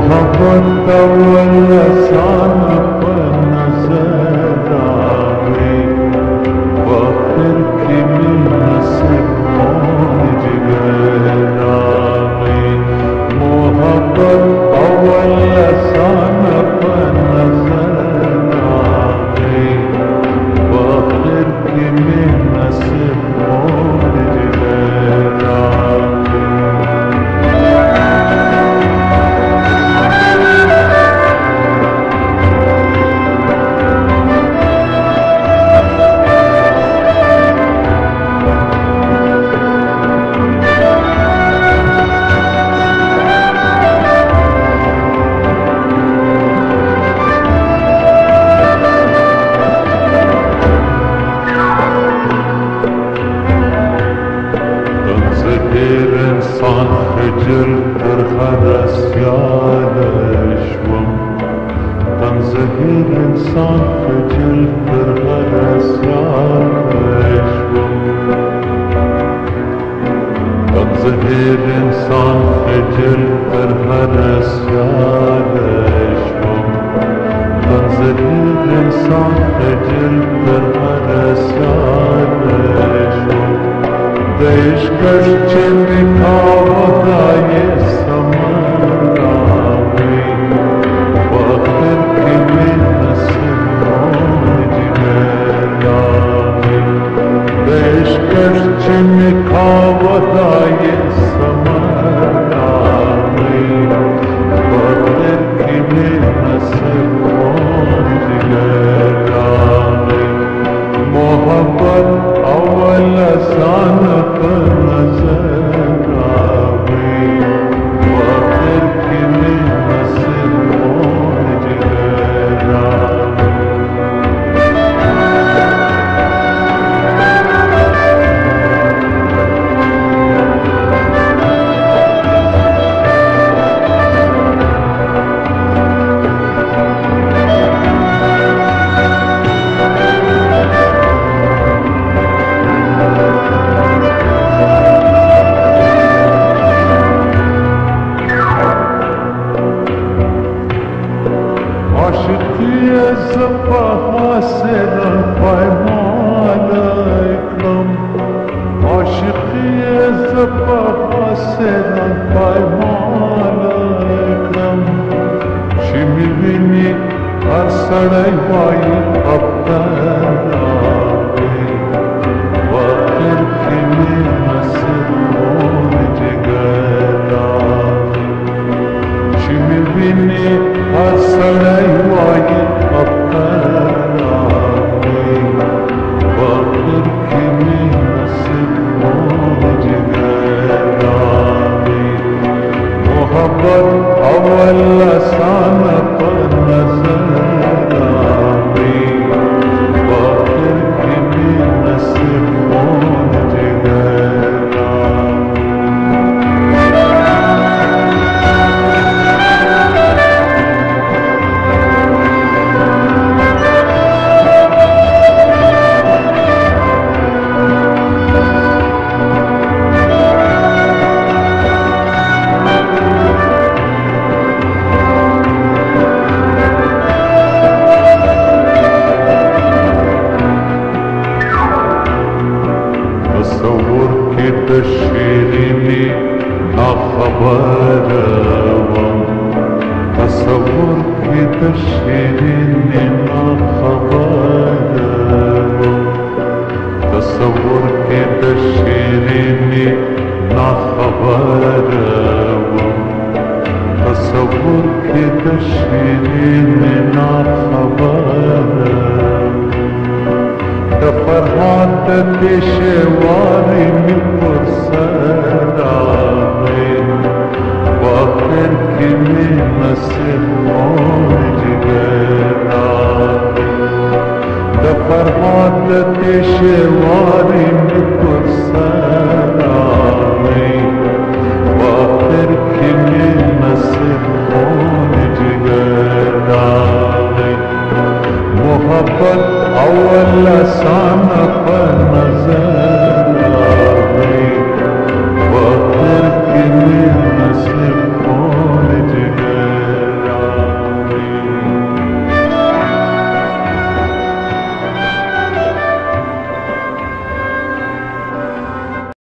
मोहब्बत अव्वल असान पर नजर आवे, वफिर की नसीब कौन जिगर आवे। मोहब्बत अव्वल असान पर नजर आवे, वफिर की नसीब कौन जिगर आवे। इंसान खजल कर हरस्यालश्वम, तंज़हिर इंसान खजल कर हरस्यालश्वम, तंज़हिर इंसान खजल कर हरस्यालश्वम, तंज़हिर इंसान खजल कर हरस्यालश्वम। देशकश निभावदाये समरावे, वफिर की नसीब कौन जिगर आवे। देशकश निभावदाये समरावे, वफिर की नसीब कौन जिगर आवे। मोहब्बत अव्वल असान पर नजर आवे, वफिर की नसीब कौन जिगर आवे। आशिक़ी ज़फ़ा से पैमाल इकरम, आशिक़ी ज़फ़ा से पैमाल इकरम। शिमिविनी हर सड़ई वाई अपनावे, वफिर की नसीब कौन जिगर आवे। शिमिविनी हर सड़ई वाई अपनावे, वफिर की नसीब कौन जिगर आवे। मोहब्बत अव्वल असान पर नजर आवे, वफिर की नसीब कौन जिगर आवे। तसव्वुर की तशरीनी नाखबरवम, तसव्वुर की तशरीनी नाखबरवम, तसव्वुर की तशरीनी नाखबरवम, तसव्वुर की तशरीनी नाखबरवम। फरहात पेशवारी में पुरसरावे, वफिर की नसीब कौन जिगर आवे। फरहात पेशवारी में पुरसरावे, वफिर की नसीब कौन जिगर आवे। मोहब्बत अव्वल असान